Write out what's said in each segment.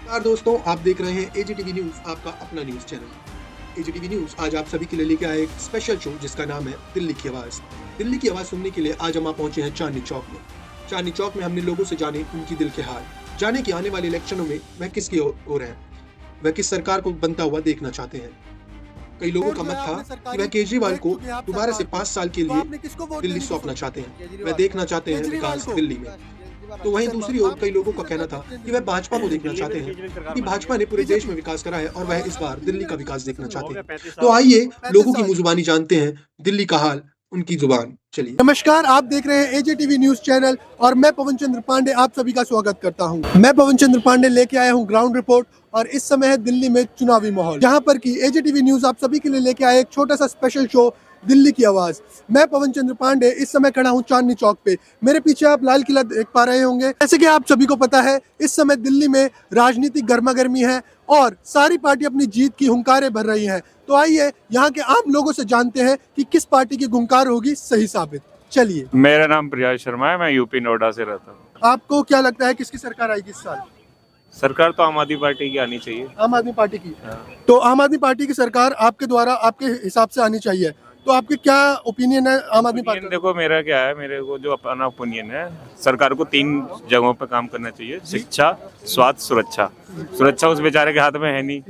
नमस्कार दोस्तों, आप देख रहे हैं एजीटीवी न्यूज, आपका अपना न्यूज चैनल। एजीटीवी न्यूज आज आप सभी के लिए लेके आए एक स्पेशल शो जिसका नाम है दिल्ली की आवाज। दिल्ली की आवाज सुनने के लिए आज हम पहुंचे हैं चांदनी चौक में। चांदनी चौक में हमने लोगों से जाने उनकी दिल के हाल, जाने की आने वाले इलेक्शनों में वह किसकी ओर है, वह किस सरकार को बनता हुआ देखना चाहते हैं। कई लोगों का मत था कि वह केजरीवाल को दोबारा से 5 साल के लिए दिल्ली सौंपना चाहते हैं, वह देखना चाहते हैं विकास दिल्ली में। तो वहीं दूसरी ओर कई लोगों का कहना था कि वह भाजपा को देखना चाहते हैं कि भाजपा ने पूरे देश में विकास करा है और वह इस बार दिल्ली का विकास देखना चाहते हैं। तो आइए लोगों की मुंह जुबानी जानते हैं दिल्ली का हाल, उनकी जुबान। चलिए। नमस्कार, आप देख रहे हैं एजीटीवी न्यूज चैनल और मैं पवन चंद्र पांडे आप सभी का स्वागत करता हूं। मैं पवन चंद्र पांडे लेके आया हूं ग्राउंड रिपोर्ट और इस समय है दिल्ली में चुनावी माहौल, जहां पर की एजीटीवी न्यूज आप सभी के लिए लेके आया एक छोटा सा स्पेशल शो दिल्ली की आवाज। मैं पवन चंद्र पांडे इस समय खड़ा हूं चांदनी चौक पे। मेरे पीछे आप लाल किला देख पा रहे होंगे। जैसे कि आप सभी को पता है, इस समय दिल्ली में राजनीतिक गर्मागर्मी है और सारी पार्टी अपनी जीत की हुंकारें भर रही हैं। तो आइए यहाँ के आम लोगों से जानते हैं कि किस पार्टी की हुंकार होगी सही साबित। चलिए। मेरा नाम प्रियाज शर्मा है, मैं यूपी नोएडा से रहता हूँ। आपको क्या लगता है किसकी सरकार आएगी इस साल? सरकार तो आम आदमी पार्टी की आनी चाहिए। आम आदमी पार्टी की। तो आम आदमी पार्टी की सरकार आपके द्वारा आपके हिसाब से आनी चाहिए, तो आपके क्या ओपिनियन है आम आदमी पार्टी? देखो, मेरा क्या है, मेरे को जो अपना ओपिनियन है, सरकार को 3 जगहों पे काम करना चाहिए: शिक्षा, स्वास्थ्य, सुरक्षा। सुरक्षा उस बेचारे के हाथ में है नहीं,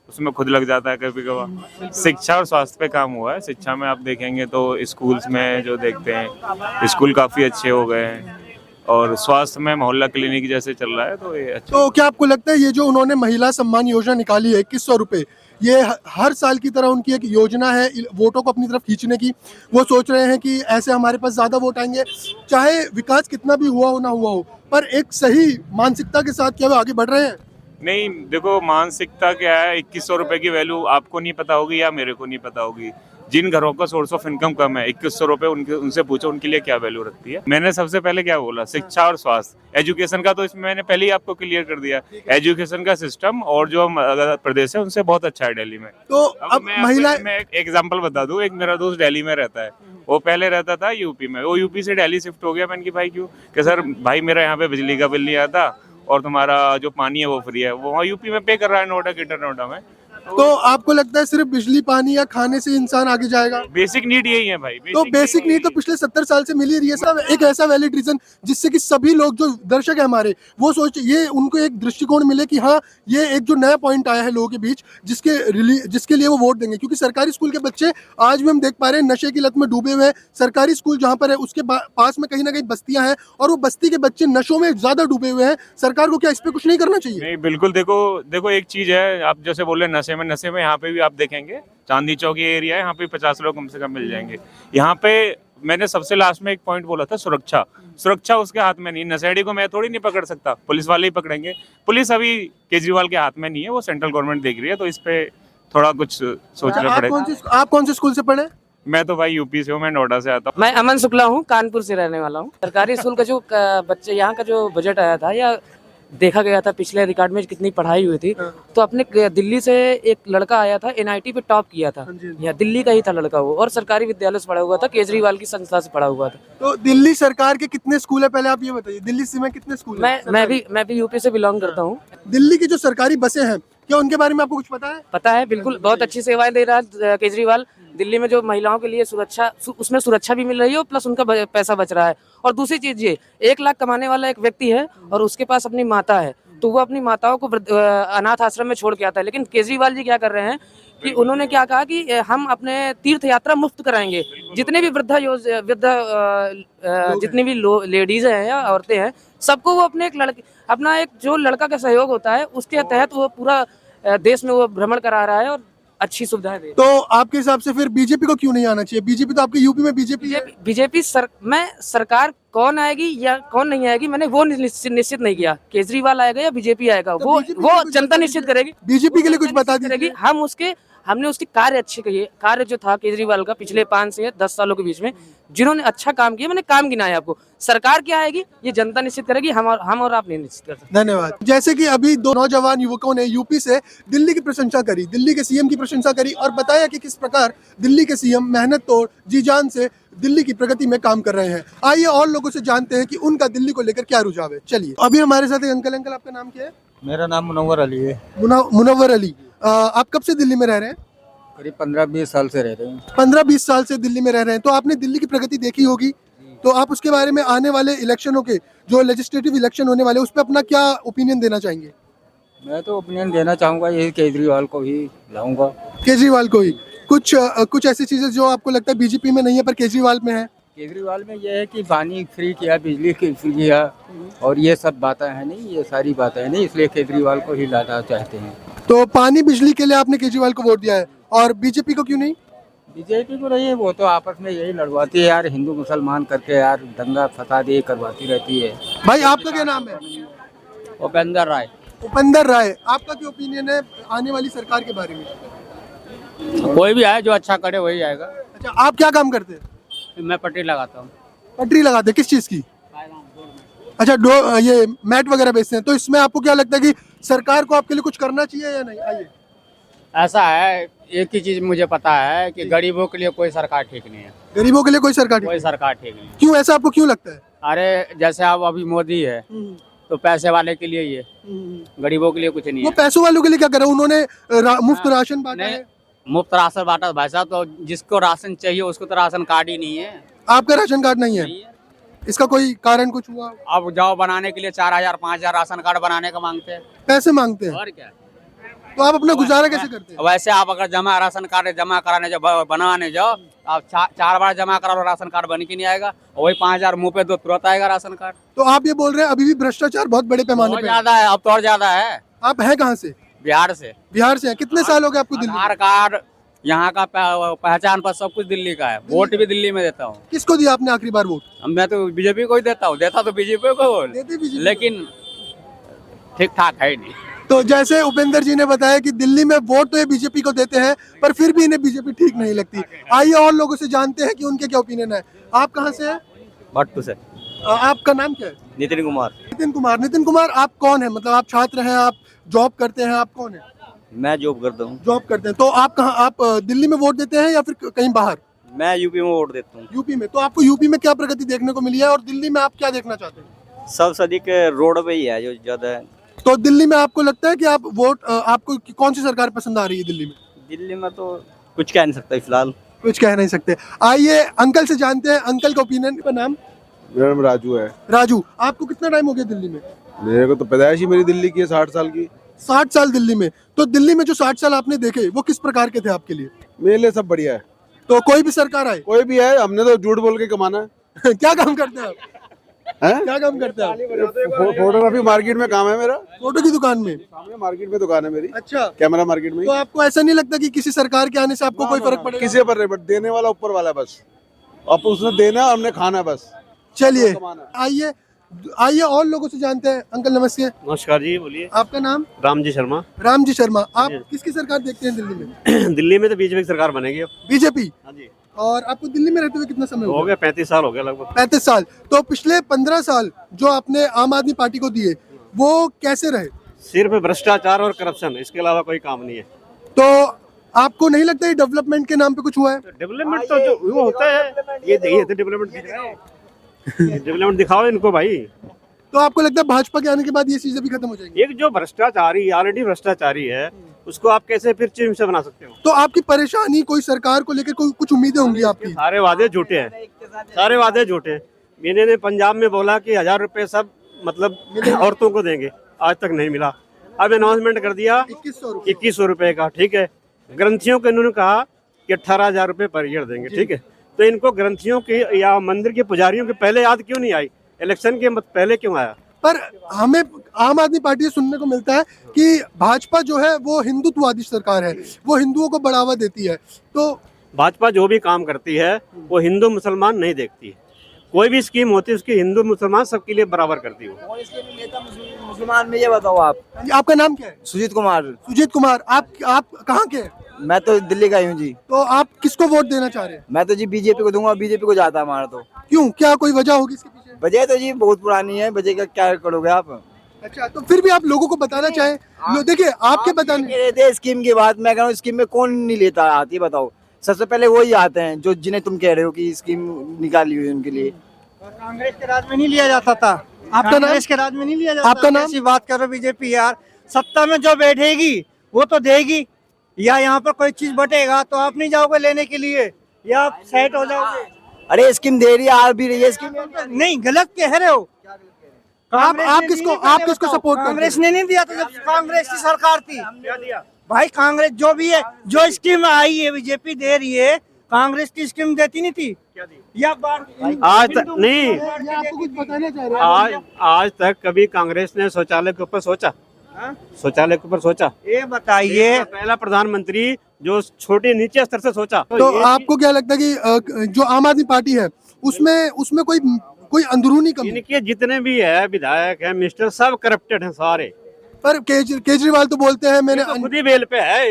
उसमें खुद लग जाता है कभी कभार। शिक्षा और स्वास्थ्य पे काम हुआ है। शिक्षा में आप देखेंगे तो स्कूल्स में जो देखते हैं, स्कूल काफी अच्छे हो गए हैं और स्वास्थ्य में मोहल्ला क्लिनिक जैसे चल रहा है, तो ये अच्छा। तो क्या आपको लगता है ये जो उन्होंने महिला सम्मान योजना निकाली है 2100 रुपए, ये हर साल की तरह उनकी एक योजना है वोटों को अपनी तरफ खींचने की? वो सोच रहे हैं कि ऐसे हमारे पास ज्यादा वोट आएंगे, चाहे विकास कितना भी हुआ हो ना हुआ हो, पर एक सही मानसिकता के साथ क्या वो आगे बढ़ रहे हैं? नहीं, देखो, मानसिकता क्या है, 2100 रुपए की वैल्यू आपको नहीं पता होगी या मेरे को नहीं पता होगी। जिन घरों का सोर्स ऑफ इनकम कम है, 2100 रुपए उनसे पूछो उनके लिए क्या वैल्यू रखती है। मैंने सबसे पहले क्या बोला, शिक्षा और स्वास्थ्य। एजुकेशन का तो इसमें मैंने पहले ही आपको क्लियर कर दिया। एजुकेशन का सिस्टम और जो प्रदेश है उनसे बहुत अच्छा है दिल्ली में। तो अब महिला, मैं एक एग्जाम्पल बता दूं। एक मेरा दोस्त दिल्ली में रहता है, वो पहले रहता था यूपी में, वो यूपी से दिल्ली शिफ्ट हो गया। मैंने कहा भाई क्यों? कि सर भाई मेरा यहाँ पे बिजली का बिल नहीं आता और तुम्हारा जो पानी है वो फ्री है। वो वहाँ यूपी में पे कर रहा है, नोएडा, ग्रेटर नोएडा में। तो आपको लगता है सिर्फ बिजली पानी या खाने से इंसान आगे जाएगा? बेसिक नीड यही है भाई। तो बेसिक नीड तो पिछले 70 साल से मिल ही रही है सब। एक ऐसा वैलिड रीजन जिससे कि सभी लोग जो दर्शक है हमारे, वो सोच, ये उनको एक दृष्टिकोण मिले कि हाँ, ये एक जो नया पॉइंट आया है लोगों के बीच जिसके लिए वो वोट देंगे। क्योंकि सरकारी स्कूल के बच्चे आज भी हम देख पा रहे हैं नशे की लत में डूबे हुए हैं। सरकारी स्कूल जहाँ पर है उसके पास में कहीं ना कहीं बस्तियां हैं और वो बस्ती के बच्चे नशों में ज्यादा डूबे हुए हैं। सरकार को क्या इस पे कुछ नहीं करना चाहिए? नहीं, बिल्कुल। देखो एक चीज है, आप जैसे बोल रहे नशे में यहाँ पे भी आप देखेंगे चांदनी चौक एरिया है, यहाँ पे 50 लोग कम से कम मिल जाएंगे। यहाँ पे मैंने सबसे लास्ट में एक पॉइंट बोला था, सुरक्षा उसके हाथ में नहीं। नशेड़ी को मैं थोड़ी नहीं पकड़ सकता, पुलिस वाले ही पकड़ेंगे। पुलिस अभी केजरीवाल के हाथ में नहीं है, वो सेंट्रल गवर्नमेंट देख रही है, तो इस पे थोड़ा कुछ सोचना पड़ेगा। आप कौन से स्कूल से पढ़े? मैं तो भाई यूपी से हूँ, मैं नोएडा से आता हूँ। मैं अमन शुक्ला हूँ, कानपुर से रहने वाला हूँ। सरकारी स्कूल का जो बच्चे यहाँ का जो बजट आया था या देखा गया था पिछले रिकॉर्ड में कितनी पढ़ाई हुई थी, तो अपने दिल्ली से एक लड़का आया था, एनआईटी पे टॉप किया था। यहाँ दिल्ली का ही था लड़का वो, और सरकारी विद्यालय से पढ़ा हुआ था, केजरीवाल की संस्था से पढ़ा हुआ था। तो दिल्ली सरकार के कितने स्कूल है पहले आप ये बताइए? दिल्ली से में कितने स्कूल है? मैं भी यूपी से बिलोंग करता हूँ। दिल्ली की जो सरकारी बसें हैं, क्या उनके बारे में आपको कुछ पता है? पता है, बिल्कुल। बहुत अच्छी सेवाएं दे रहा है केजरीवाल। दिल्ली में जो महिलाओं के लिए उसमें सुरक्षा भी मिल रही है, प्लस उनका पैसा बच रहा है। और दूसरी चीज, ये 1 लाख कमाने वाला एक व्यक्ति है और उसके पास अपनी माता है, तो वो अपनी माताओं को अनाथ आश्रम में छोड़ के आता है। लेकिन केजरीवाल जी क्या कर रहे हैं कि उन्होंने क्या कहा कि हम अपने तीर्थ यात्रा मुफ्त कराएंगे। जितने भी जितनी भी लेडीज हैं या औरतें हैं, सबको वो अपना एक जो लड़का का सहयोग होता है उसके तहत वो पूरा देश में वो भ्रमण करा रहा है और अच्छी सुविधाएं दे। तो आपके हिसाब से फिर बीजेपी को क्यों नहीं आना चाहिए? बीजेपी तो आपके यूपी में बीजेपी में सरकार कौन आएगी या कौन नहीं आएगी, मैंने वो निश्चित नहीं किया। केजरीवाल आएगा या बीजेपी आएगा, वो जनता निश्चित करेगी। बीजेपी के लिए कुछ बता दीजिए। हमने उसके कार्य अच्छे किए। कार्य जो था केजरीवाल का पिछले 5 से 10 सालों के बीच में, जिन्होंने अच्छा काम किया, मैंने काम गिनाया आपको। सरकार क्या आएगी ये जनता निश्चित करेगी, हम और आप नहीं निश्चित कर सकते। धन्यवाद। जैसे कि अभी 2 नौजवान युवकों ने यूपी से दिल्ली की प्रशंसा करी, दिल्ली के सीएम की प्रशंसा करी और बताया कि किस प्रकार दिल्ली के सीएम मेहनत तोड़ जी जान से दिल्ली की प्रगति में काम कर रहे हैं। आइए और लोगों से जानते हैं कि उनका दिल्ली को लेकर क्या रुझाव है। चलिए। अभी हमारे साथ एक अंकल आपका नाम क्या है? मेरा नाम मुनव्वर अली है। मुनव्वर अली, आप कब से दिल्ली में रह रहे हैं? करीब 15-20 साल से रह रहे हैं। 15-20 साल से दिल्ली में रह रहे हैं, तो आपने दिल्ली की प्रगति देखी होगी, तो आप उसके बारे में आने वाले इलेक्शनों के जो लेजिस्लेटिव इलेक्शन होने वाले उस पर अपना क्या ओपिनियन देना चाहेंगे? मैं तो ओपिनियन देना चाहूँगा यही केजरीवाल को ही लाऊंगा। केजरीवाल को ही। कुछ ऐसी चीजें जो आपको लगता है बीजेपी में नहीं है पर केजरीवाल में है? केजरीवाल में यह है कि पानी फ्री किया, बिजली की फ्री किया, और ये सब बातें हैं नहीं, ये सारी बातें हैं नहीं, इसलिए केजरीवाल को ही लाना चाहते हैं। तो पानी बिजली के लिए आपने केजरीवाल को वोट दिया है, और बीजेपी को क्यों नहीं? बीजेपी को नहीं है, वो तो आपस में यही लड़वाती है यार, हिंदू मुसलमान करके यार, दंगा फसाद ये करवाती रहती है। भाई आपका क्या नाम है? उपेंद्र राय। उपेंद्र राय, आपका क्या ओपिनियन है आने वाली सरकार के बारे में? कोई भी आए जो अच्छा करे वही आएगा। अच्छा, आप क्या काम करते हैं? मैं पट्टी लगाता हूँ। पटरी लगाते हैं, किस चीज की? अच्छा, ये मैट वगैरह बेचते हैं, तो इसमें आपको क्या लगता है कि सरकार को आपके लिए कुछ करना चाहिए या नहीं? आइए। ऐसा है, एक ही चीज मुझे पता है कि गरीबों के लिए कोई सरकार ठीक नहीं है। गरीबों के लिए कोई सरकार कोई सरकार ठीक नहीं है। क्यों, ऐसा आपको क्यों लगता है? अरे जैसे अब अभी मोदी है तो पैसे वाले के लिए ये, गरीबों के लिए कुछ नहीं वो है। पैसों वालों के लिए क्या कर रहे हैं? उन्होंने मुफ्त राशन बांटा नहीं, है। मुफ्त राशन बांटा भाई साहब, तो जिसको राशन चाहिए उसको तो राशन कार्ड ही नहीं है। आपका राशन कार्ड नहीं है? नहीं है। इसका कोई कारण कुछ हुआ? अब जाओ बनाने के लिए 4000-5000 राशन कार्ड बनाने का मांगते हैं। पैसे मांगते हैं, और क्या, तो आप अपना गुजारा कैसे करते हैं? वैसे आप अगर राशन कार्ड जमा कराने जाओ, बनाने जाओ, आप 4 बार जमा करा लो, राशन कार्ड बन के नहीं आएगा, और वही 5000 मुंह पे दो, तुरंत आएगा राशन कार्ड। तो आप ये बोल रहे हैं अभी भी भ्रष्टाचार बहुत बड़े पैमाने बहुत पे है? ज्यादा है, अब तो और ज्यादा है। आप हैं कहाँ से? बिहार से। बिहार से हैं? कितने साल हो गए आपको दिल्ली में? आधार कार्ड, यहाँ का पहचान पर सब कुछ दिल्ली का है। वोट भी दिल्ली में देता हूँ। किसको दिया आपने आखिरी बार वोट? मैं तो बीजेपी को ही देता हूँ, देता तो बीजेपी को वोट, देते बीजेपी? लेकिन ठीक ठाक है ही नहीं। तो जैसे उपेंद्र जी ने बताया कि दिल्ली में वोट तो ये बीजेपी को देते हैं, पर फिर भी इन्हें बीजेपी ठीक नहीं लगती। आइए और लोगों से जानते हैं कि उनके क्या ओपिनियन है। आप कहाँ से हैं? भट्टू से। आपका नाम क्या है? नितिन कुमार। नितिन कुमार। नितिन कुमार, आप कौन है? मतलब आप छात्र हैं, आप जॉब करते हैं, आप कौन है? मैं जॉब करता हूँ। जॉब करते हैं, तो आप कहाँ, आप दिल्ली में वोट देते हैं या फिर कहीं बाहर? मैं यूपी में वोट देता हूँ। यूपी में। तो आपको यूपी में क्या प्रगति देखने को मिली है और दिल्ली में आप क्या देखना चाहते हैं? सबसे अधिक रोड पे ही है जो ज्यादा है। तो दिल्ली में आपको लगता है कि आप वोट, आपको कौन सी सरकार पसंद आ रही है दिल्ली में? दिल्ली में तो कुछ कह नहीं सकता फिलहाल। कुछ कह नहीं सकते। आइए अंकल से जानते हैं, अंकल का ओपिनियन। का नाम? मेरा नाम राजू है। राजू, आपको कितना टाइम हो गया दिल्ली में? मेरे को तो पैदाइश ही मेरी दिल्ली की है, 60 साल की। 60 साल दिल्ली में। तो दिल्ली में जो 60 साल आपने देखे वो किस प्रकार के थे आपके लिए? मेरे लिए सब बढ़िया है। तो कोई भी सरकार आए? कोई भी है, हमने तो झूठ बोल के कमाना है। क्या काम करते हैं आप? हैं? क्या काम करते हैं आप? फोटोग्राफी मार्केट में काम है मेरा। फोटो की दुकान में? सामने मार्केट में दुकान है मेरी। अच्छा, कैमरा मार्केट में। तो आपको ऐसा नहीं लगता कि किसी सरकार के आने से आपको कोई फर्क पड़ेगा? किसी पर नहीं, बट देने वाला ऊपर वाला है बस। अब उसने देना, हमने खाना है बस। चलिए कमाना आइए आइए और लोगों से जानते हैं। अंकल नमस्ते, नमस्कार जी, बोलिए। आपका नाम? राम जी शर्मा। राम जी शर्मा। आप किसकी सरकार देखते हैं दिल्ली में? दिल्ली में तो बीजेपी की सरकार बनेगी अब। बीजेपी। हाँ जी, और आपको दिल्ली में रहते हुए कितना समय हो गया 35 साल हो गया लगभग। 35 साल। तो पिछले 15 साल जो आपने आम आदमी पार्टी को दिए वो कैसे रहे? सिर्फ भ्रष्टाचार और करप्शन, इसके अलावा कोई काम नहीं है। तो आपको नहीं लगता ये डेवलपमेंट के नाम पे कुछ हुआ है? डेवलपमेंट तो जो वो होता है, ये देखिए तो डेवलपमेंट दिख रहा है। डेवलपमेंट दिखाओ इनको भाई। तो आपको लगता है भाजपा के आने के बाद ये चीजें भी खत्म हो जाएंगी? एक जो भ्रष्टाचारी ऑलरेडी भ्रष्टाचारी है, उसको आप कैसे फिर चीफ से बना सकते हो? तो आपकी परेशानी कोई सरकार को लेकर कोई कुछ उम्मीदें होंगी आपकी? सारे वादे झूठे हैं, सारे वादे झूठे हैं। मैंने पंजाब में बोला कि 1000 रुपए सब मतलब औरतों को देंगे, आज तक नहीं मिला। अब अनाउंसमेंट कर दिया 2100 रुपए का, ठीक है। ग्रंथियों को इन्होंने कहा कि 18,000 रुपए पर ईयर देंगे, ठीक है। तो इनको ग्रंथियों के या मंदिर के पुजारियों के पहले याद क्यों नहीं आई? इलेक्शन के पहले क्यों आया? पर हमें आम आदमी पार्टी से सुनने को मिलता है कि भाजपा जो है वो हिंदुत्ववादी सरकार है, वो हिंदुओं को बढ़ावा देती है। तो भाजपा जो भी काम करती है वो हिंदू मुसलमान नहीं देखती है। कोई भी स्कीम होती है उसकी हिंदू मुसलमान सबके लिए बराबर करती है। मुसलमान में ये बताओ आप। आपका नाम क्या है? सुजीत कुमार। सुजीत कुमार। आप कहाँ के हैं? मैं तो दिल्ली का ही हूँ जी। तो आप किसको वोट देना चाह रहे हैं? मैं तो जी बीजेपी को दूंगा, बीजेपी को जाता है हमारा तो। क्यों, क्या कोई वजह होगी इसके पीछे? वजह तो जी बहुत पुरानी है, वजह का क्या करोगे आप? अच्छा, तो फिर भी आप लोगों को बताना चाहें। देखिए आपके बताने स्कीम की बात मैं कह रहा हूँ, स्कीम में कौन नहीं लेता आती बताओ? सबसे पहले वही आते हैं जो जिन्हें तुम कह रहे हो कि स्कीम निकाली हुई है उनके लिए। कांग्रेस के राज में नहीं लिया जाता था। आपका नाम? कांग्रेस के राज में नहीं लिया जाता। आपका नाम? ऐसी बात करो बीजेपी यार, सत्ता में जो बैठेगी वो तो देगी, या यहाँ पर कोई चीज बटेगा तो आप नहीं जाओगे लेने के लिए, या आप सेट हो जाओगे। अरे स्कीम दे रही है, आ भी रही है स्कीम। नहीं, गलत कह रहे हो। आप किसको सपोर्ट करते कांग्रेस ने नहीं दिया था जब कांग्रेस की सरकार थी। भाई कांग्रेस जो भी है, जो स्कीम आई है बीजेपी दे रही है, कांग्रेस की स्कीम देती नहीं थी। या आज तक नहीं, ये आपको कुछ बताना चाह रहे हैं? आज तक कभी कांग्रेस ने शौचालय के ऊपर सोचा? शौचालय के ऊपर सोचा? ये बताइए, पहला प्रधानमंत्री जो छोटे नीचे स्तर से सोचा। तो आपको क्या लगता है कि जो आम आदमी पार्टी है उसमें कोई अंदरूनी कमी? इनके जितने भी है विधायक है मिनिस्टर, सब करप्टेड हैं सारे। पर केजरीवाल तो बोलते हैं मैंने तो खुद ही बेल पे है,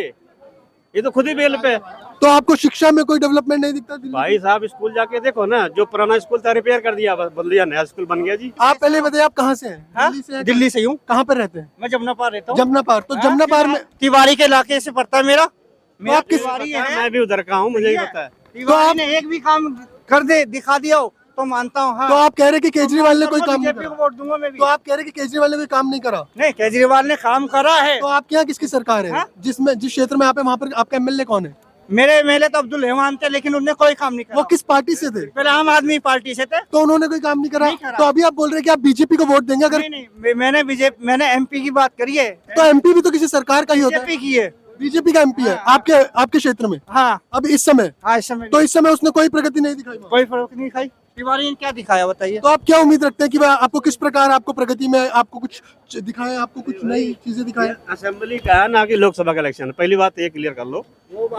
ये तो खुद ही बेल पे है। तो आपको शिक्षा में कोई डेवलपमेंट नहीं दिखता दिल्ली? भाई साहब स्कूल जाके देखो ना, जो पुराना स्कूल था रिपेयर कर दिया, बदल दिया, नया स्कूल बन गया जी। आप पहले बताइए, आप कहाँ से हैं? दिल्ली से हैं? दिल्ली से हूँ। कहाँ पर रहते हैं? मैं जमुना पार रहता हूँ। जमुना पार। तो जमुना पार में तिवारी के इलाके से पड़ता है मेरा। आप किस तिवारी है, मैं भी उधर का हूँ, मुझे ही पता है। तिवारी ने एक भी काम कर दे दिखा दिया हो तो मानता हूँ। हाँ। तो आप कह रहे हैं कि केजरीवाल ने कोई काम नहीं बीजेपी को करा? वोट दूंगा मैं भी। तो आप कह रहे हैं कि केजरीवाल ने कोई काम नहीं करा? नहीं, केजरीवाल ने काम करा है। तो आपके यहाँ किसकी सरकार है? जिस क्षेत्र में आप हैं वहाँ पर आपका एमएलए कौन है? मेरे तो अब्दुल रहमान थे, लेकिन उन्होंने कोई काम नहीं करा। वो किस पार्टी से थे? पहले आम आदमी पार्टी से थे। तो उन्होंने कोई काम नहीं करा? नहीं करा। तो अभी आप बोल रहे हैं कि आप बीजेपी को वोट देंगे? अगर नहीं, मैंने एमपी की बात करी है। तो एमपी भी तो किसी सरकार का ही होता है। बीजेपी की है। बीजेपी का एमपी है आपके क्षेत्र में? हाँ, अब इस समय? हाँ, इस समय तो इस समय उसने कोई प्रगति नहीं दिखाई? कोई फर्क नहीं खाई। तिवारी ने क्या दिखाया बताइए? तो आप क्या उम्मीद रखते हैं कि वह आपको किस प्रकार आपको प्रगति में आपको कुछ दिखाए, आपको कुछ नई चीजें दिखाए? असेंबली का है ना कि लोकसभा का इलेक्शन है, पहली बात ये क्लियर कर लो,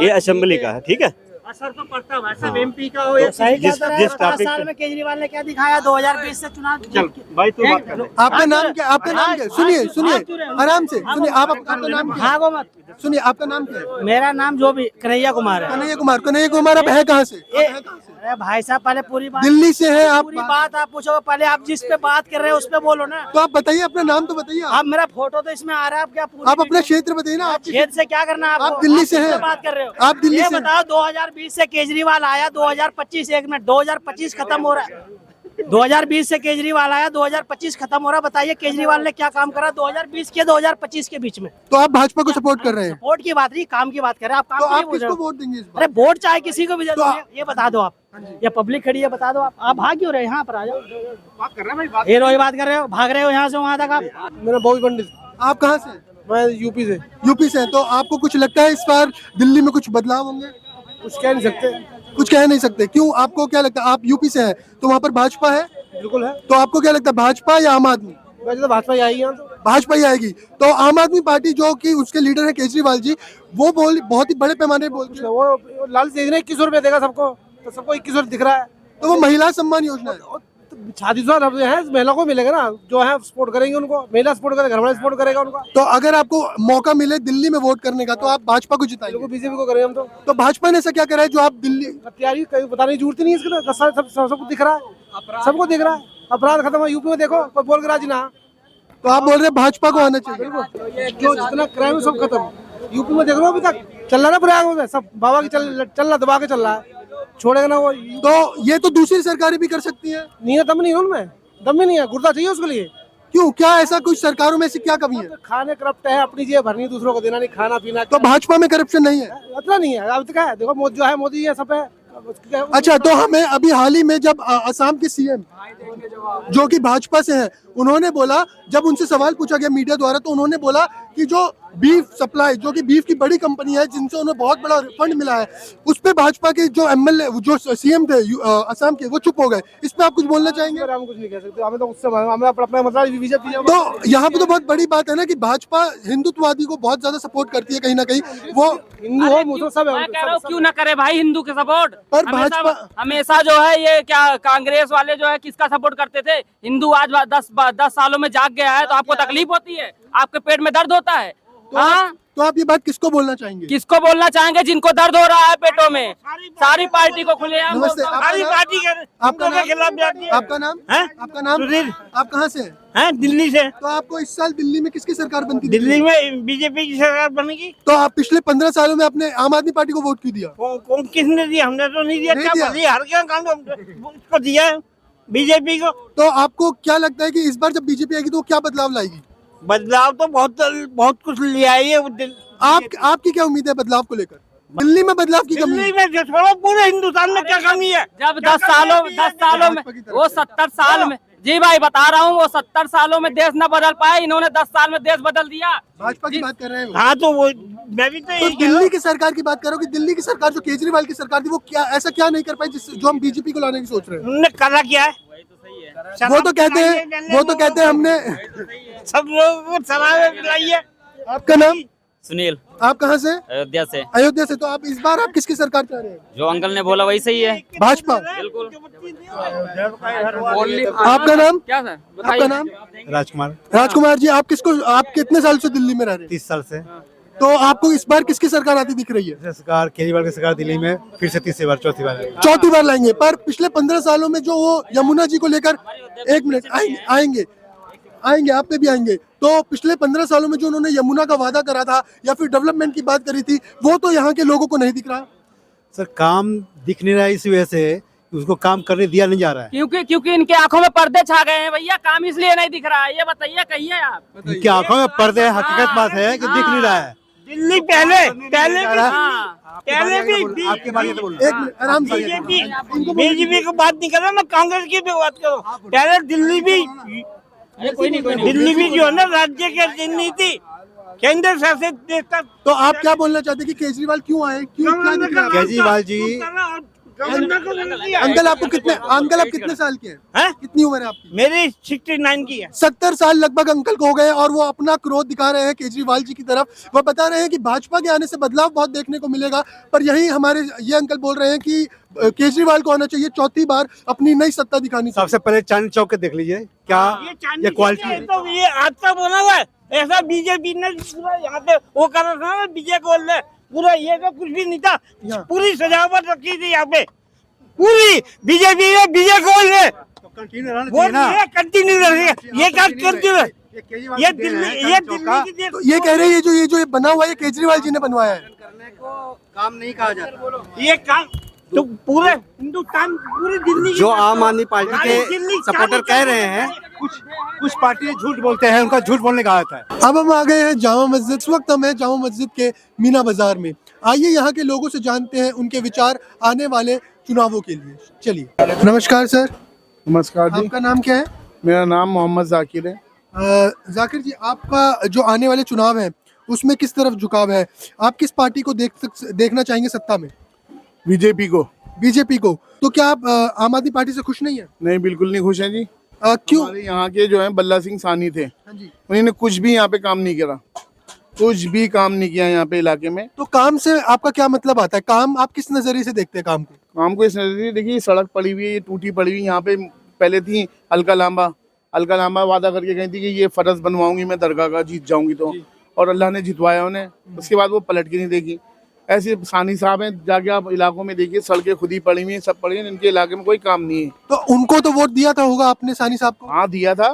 ये असेंबली का है, ठीक है। असर तो पड़ता है सब एमपी का हो। जिस टॉपिक साल में केजरीवाल ने क्या दिखाया 2020 से चुनाव? चल भाई तू बात कर ले। आपका नाम क्या? आपका नाम क्या? सुनिए आराम से सुनिए। आपका नाम क्या है? सुनिए, आपका नाम क्या है? मेरा नाम जो भी कन्हैया कुमार है। कन्हैया कुमार आप है कहाँ से? अरे भाई साहब, पहले पूरी बात, दिल्ली से है आप? पूरी बात आप पूछो। पहले आप जिस पे बात कर रहे हैं उस पे बोलो ना। तो आप बताइए, अपना नाम तो बताइए। आप मेरा फोटो तो इसमें आ रहा है, आप क्या आप अपना क्षेत्र बताइए ना। आप क्षेत्र से क्या करना है आपको? आप दिल्ली से हैं? बात कर रहे हो? आप दिल्ली ये से? बताओ, 2020 से केजरीवाल आया, 2025 एक मिनट, 2025 खत्म हो रहा है। 2020 से केजरीवाल आया, 2025 खत्म हो रहा है। बताइए केजरीवाल ने क्या काम करा 2020 के 2025 के बीच में? तो आप भाजपा को सपोर्ट कर रहे हैं? वोट की बात नहीं, काम की बात कर रहे हैं। आप काम तो के लिए आप पूछ रहे किसको हो? वोट देंगे इस बार? अरे वोट चाहे किसी को भी दे दो, तो ये बता दो आप। या पब्लिक खड़ी है, बता दो आप भाग क्यों रहे हैं? यहाँ पर आ जाओ। बात कर रहे हैं, ये रोज बात कर रहे हो, भाग रहे हो यहाँ से वहाँ तक आप। मेरा बहुत पंडित। आप कहाँ से? मैं यूपी से। यूपी से। तो आपको कुछ लगता है इस बार दिल्ली में कुछ बदलाव होंगे? कुछ कह नहीं सकते। कुछ कह नहीं सकते, क्यों? आपको क्या लगता है? आप यूपी से हैं तो वहाँ पर भाजपा है? बिल्कुल है। तो आपको क्या लगता है, भाजपा या आम आदमी? वैसे तो भाजपा ही आएगी। भाजपा ही आएगी। तो आम आदमी पार्टी जो कि उसके लीडर है केजरीवाल जी, वो बहुत ही बड़े पैमाने पर बोलते हैं, वो लालच दे रहे हैं, 2100 रुपए देगा सबको, तो सबको 2100 दिख रहा है। तो वो महिला सम्मान योजना है, शादीशुदा है, महिला को मिलेगा ना, जो है सपोर्ट करेंगे उनको, महिला सपोर्ट करेगा, घर वाला सपोर्ट करेगा उनको। तो अगर आपको मौका मिले दिल्ली में वोट करने का तो आप भाजपा को जिताएंगे? बीजेपी को करेंगे हम तो भाजपा ने ऐसा क्या करा है जो आप दिल्ली तैयारी बताने की जरूरत नहीं है? इसके 10 साल सबको दिख रहा है, सबको दिख रहा है। अपराध खत्म हुआ यूपी में, देखो कोई बोल के राजी ना। तो आप बोल रहे हैं भाजपा को आना चाहिए? जो जितना क्राइम है सब खत्म यूपी में, देख लो अभी तक चल रहा है ना प्रयाग में, सब बाबा की चल रहा, दबा के चल रहा है, छोड़ेगा ना वो। तो ये तो दूसरी सरकारें भी कर सकती हैं। नहीं है, दम नहीं है उनमें, दम ही नहीं है, गुर्दा चाहिए उसके लिए। क्यों? क्या ऐसा कुछ सरकारों में से क्या कमी है? खाने करप्ट है, अपनी जेब भरनी, दूसरों को देना नहीं, खाना पीना। तो भाजपा में करप्शन नहीं है? इतना नहीं है। अब तो क्या है, देखो जो है मोदी है, सब है। अच्छा, तो हमें अभी हाल ही में जब असम के सीएम जो कि भाजपा से हैं, उन्होंने बोला, जब उनसे सवाल पूछा गया मीडिया द्वारा, तो उन्होंने बोला कि जो बीफ सप्लाई, जो कि बीफ की बड़ी कंपनी है जिनसे उन्हें बहुत बड़ा फंड मिला है, उस पे भाजपा के जो एमएलए, जो सीएम थे असम के, वो चुप हो गए। इस पे आप कुछ बोलना चाहेंगे? हम कुछ नहीं कह सकते, हमें तो उससे हमें अपना मतलब बीजेपी। तो यहाँ पे तो बहुत बड़ी बात है ना कि भाजपा हिंदुत्ववादी को बहुत ज्यादा सपोर्ट करती है, कहीं ना कहीं वो हिंदू हो मुसलमान सब है। मैं कह रहा हूँ क्यों ना करे भाई हिंदू के सपोर्ट। पर भाजपा हमेशा जो है ये क्या कांग्रेस वाले जो है किसका सपोर्ट करते थे? हिंदू आज 10 सालों में जाग गया है तो आपको तकलीफ होती है, आपके पेट में दर्द होता है। हाँ, तो आप ये बात किसको बोलना चाहेंगे? किसको बोलना चाहेंगे? जिनको दर्द हो रहा है पेटों में, सारी पार्टी को खुले। नमस्ते, सारी पार्टी के आपका नाम? खिलाफ आपका नाम है? आपका नाम? सुधीर। आप कहाँ से हैं? हैं दिल्ली से। तो आपको इस साल दिल्ली में किसकी सरकार बनती? दिल्ली में बीजेपी की सरकार बनेगी। तो आप पिछले 15 सालों में आपने आम आदमी पार्टी को वोट क्यों दिया? कौन किसने दिया? हमने तो नहीं दिया। नहीं क्या दिया। बदली हर क्या काम उसको दिया है बीजेपी को। तो आपको क्या लगता है कि इस बार जब बीजेपी आएगी तो वो क्या बदलाव लाएगी? बदलाव तो बहुत बहुत कुछ ले आई है आपकी क्या उम्मीद है बदलाव को लेकर? दिल्ली में बदलाव की कमी है? दिल्ली में जो छोड़ो पूरे हिंदुस्तान में क्या कमी है? जब 10 सालों में वो 70 साल में, जी भाई बता रहा हूँ, वो 70 सालों में देश न बदल पाए, इन्होंने 10 साल में देश बदल दिया। भाजपा की बात कर रहे हैं हाँ तो वो मैं भी तो दिल्ली की सरकार की बात करो कि दिल्ली की सरकार जो केजरीवाल की सरकार थी वो क्या ऐसा क्या नहीं कर पाई जो हम बीजेपी को लाने की सोच रहे हैं? उन्होंने करा क्या है? वो तो कहते हैं हमने। सब लोग वो शराब पिलाई है। आपका नाम? सुनील, आप कहाँ से? अयोध्या से। अयोध्या से। तो आप इस बार आप किसकी सरकार चाह रहे हैं? जो अंकल ने बोला वही सही है। भाजपा। बिल्कुल। आपका नाम? क्या सर? आपका नाम? राजकुमार। राजकुमार जी, आप कितने साल से दिल्ली में रह रहे हैं? 30 साल से। तो आपको इस बार किसकी सरकार आती दिख रही है? सरकार केजरीवाल की सरकार दिल्ली में फिर से तीसरी बार चौथी बार चौथी बार लाएंगे। पर पिछले 15 सालों में जो वो यमुना जी को लेकर, एक मिनट, आएंगे आप पे भी आएंगे। तो पिछले 15 सालों में जो उन्होंने यमुना का वादा करा था या फिर डेवलपमेंट की बात करी थी, वो तो यहाँ के लोगों को नहीं दिख रहा। सर काम दिख नहीं रहा है, इस वजह से उसको काम करने दिया नहीं जा रहा है। क्योंकि इनके आंखों में पर्दे छा गए हैं भैया, काम इसलिए नहीं दिख रहा है। ये बताइए, कहिए आप। इनकी आंखों में पर्दे, हकीकत बात है कि दिख नहीं रहा है। दिल्ली पहले भी एक मिनट आराम से। बीजेपी की बात नहीं कर रहा, मैं कांग्रेस की भी बात कर रहा हूँ। पहले दिल्ली भी जो है ना राज्य की नीति केंद्र शासित देश था। तो आप क्या बोलना चाहते हैं कि केजरीवाल क्यों आए? क्यों क्या दिख रहा है? केजरीवाल जी। अंकल आप कितने साल के हैं? कितनी उम्र है आपकी? मेरी 69 की है। 70 साल लगभग अंकल को हो गए और वो अपना क्रोध दिखा रहे हैं केजरीवाल जी की तरफ। वो बता रहे हैं कि भाजपा के आने से बदलाव बहुत देखने को मिलेगा। पर यही हमारे ये अंकल बोल रहे हैं कि केजरीवाल को आना चाहिए चौथी बार, अपनी नई सत्ता दिखानी चाहिए। सबसे पहले चांदनी चौक के देख लीजिए क्या ये क्वालिटी है। तो ये आज का बना हुआ है, ऐसा बीजेपी ने पूरा यहाँ पे वो कर रहा था ना, विजय गोयल ने पूरा, ये तो कुछ भी नहीं था, पूरी सजावट रखी थी यहाँ पे पूरी बीजेपी ने, विजय गोयल ने। कंटिन्यू ये क्या करती है? ये दिल्ली तो ये कह रहे हैं ये जो बना हुआ है केजरीवाल जी ने बनवाया है। काम नहीं कहा जाता ये काम तो पूरे हिंदुस्तान, पूरी दिल्ली जो आम आदमी पार्टी के सपोर्टर कह रहे हैं, कुछ पार्टी झूठ बोलते हैं, उनका झूठ बोलने का आता है। अब हम आ गए हैं जामा मस्जिद। इस वक्त हम हैं जामा मस्जिद के मीना बाजार में। आइए यहाँ के लोगों से जानते हैं उनके विचार आने वाले चुनावों के लिए। चलिए। नमस्कार सर। नमस्कार जी। आपका नाम क्या है? मेरा नाम मोहम्मद जाकिर है। जाकिर जी, आपका जो आने वाले चुनाव है उसमें किस तरफ झुकाव है? आप किस पार्टी को देखना चाहेंगे सत्ता में? बीजेपी को। बीजेपी को। तो क्या आप आम आदमी पार्टी से खुश नहीं है? नहीं, बिल्कुल नहीं खुश है जी। क्यों? हमारे यहाँ के जो है बल्ला सिंह सानी थे, हाँ जी। उन्होंने कुछ भी यहाँ पे काम नहीं करा, कुछ भी काम नहीं किया यहाँ पे इलाके में। तो काम से आपका क्या मतलब आता है? काम आप किस नजरिए से देखते हैं काम को? काम को इस नजरिए देखिए, सड़क पड़ी हुई है, ये टूटी पड़ी हुई यहाँ पे। पहले थी अलका लांबा वादा करके गई थी कि ये फरज बनवाऊंगी मैं दरगाह का, जीत जाऊंगी तो, और अल्लाह ने जितवाया उन्हें। उसके बाद वो पलट के नहीं देखी। ऐसे सानी साहब हैं, जाके आप इलाकों में देखिए, सड़कें खुद ही पड़ी हुई हैं, सब पड़ी हैं, इनके इलाके में कोई काम नहीं है। तो उनको तो वोट दिया था होगा आपने सानी साहब को? हाँ दिया था।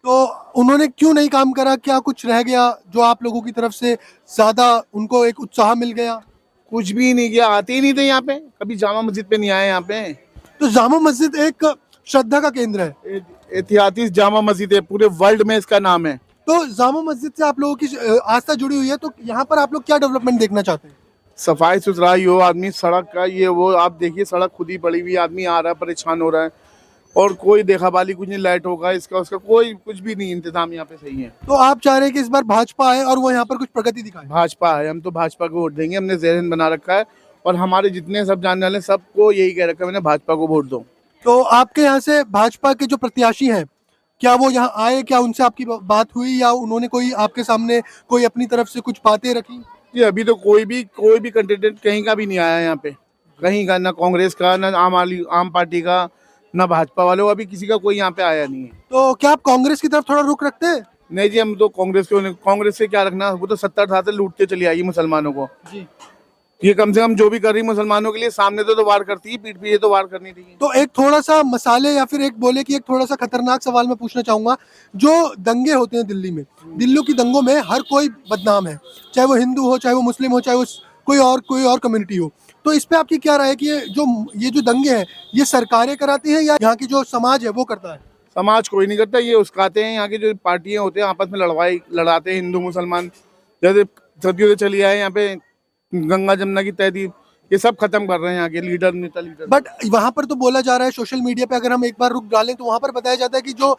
तो उन्होंने क्यों नहीं काम करा? क्या कुछ रह गया जो आप लोगों की तरफ से ज्यादा उनको एक उत्साह मिल गया? कुछ भी नहीं किया, आते ही नहीं थे यहाँ पे, कभी जामा मस्जिद पे नहीं आए यहाँ पे। तो जामा मस्जिद एक श्रद्धा का केंद्र है, ऐतिहासिक जामा मस्जिद है, पूरे वर्ल्ड में इसका नाम है। तो जामा मस्जिद से आप लोगों की आस्था जुड़ी हुई है। तो यहाँ पर आप लोग क्या डेवलपमेंट देखना चाहते हैं? सफाई सुथराई हो, आदमी सड़क का ये वो, आप देखिए सड़क खुद ही पड़ी हुई, आदमी आ रहा है परेशान हो रहा है, और कोई देखा बाली कुछ नहीं, लाइट होगा इसका उसका कोई कुछ भी नहीं, इंतजाम यहाँ पे सही है। तो आप चाह रहे हैं कि इस बार भाजपा आए और वो यहाँ पर कुछ प्रगति दिखाए? भाजपा है, हम तो भाजपा को वोट देंगे, हमने ज़हन बना रखा है, और हमारे जितने सब जानने वाले सबको यही कह रखा है मैंने, भाजपा को वोट दो। तो आपके यहाँ से भाजपा के जो प्रत्याशी हैं, क्या वो यहाँ आए? क्या उनसे आपकी बात हुई या उन्होंने कोई आपके सामने कोई अपनी तरफ से कुछ बातें रखी? जी अभी तो कोई भी कैंडिडेट कहीं का भी नहीं आया यहाँ पे, कहीं का, ना कांग्रेस का, ना आम पार्टी का, ना भाजपा वालों, अभी किसी का कोई यहाँ पे आया नहीं है। तो क्या आप कांग्रेस की तरफ थोड़ा रुख रखते हैं? नहीं जी, हम तो कांग्रेस से क्या रखना, वो तो 70 साल से लूटते चली आई मुसलमानों को जी। ये कम से कम जो भी कर रही मुसलमानों के लिए, सामने तो वार करती है, पीठ पे ये तो वार करनी थी। तो एक थोड़ा सा मसाले या फिर एक बोले कि एक थोड़ा सा खतरनाक सवाल मैं पूछना चाहूंगा। जो दंगे होते हैं दिल्ली में, दिल्ली की दंगों में हर कोई बदनाम है, चाहे वो हिंदू हो, चाहे वो मुस्लिम हो, चाहे वो कोई और कम्युनिटी हो। तो इस पे आपकी क्या राय है कि ये जो दंगे हैं ये सरकारें कराती हैं या यहाँ की जो समाज है वो करता है? समाज कोई नहीं करता, ये उसकाते हैं। यहाँ की जो पार्टियां होते हैं आपस में लड़ाते हैं हिंदू मुसलमान, जैसे सदियों से चली आए। यहाँ पे गंगा जमुना की तहजीब, ये सब खत्म कर रहे हैं यहाँ के नेता लीडर। बट वहां पर तो बोला जा रहा है सोशल मीडिया पे, अगर हम एक बार रुक डालें तो वहां पर बताया जाता है कि जो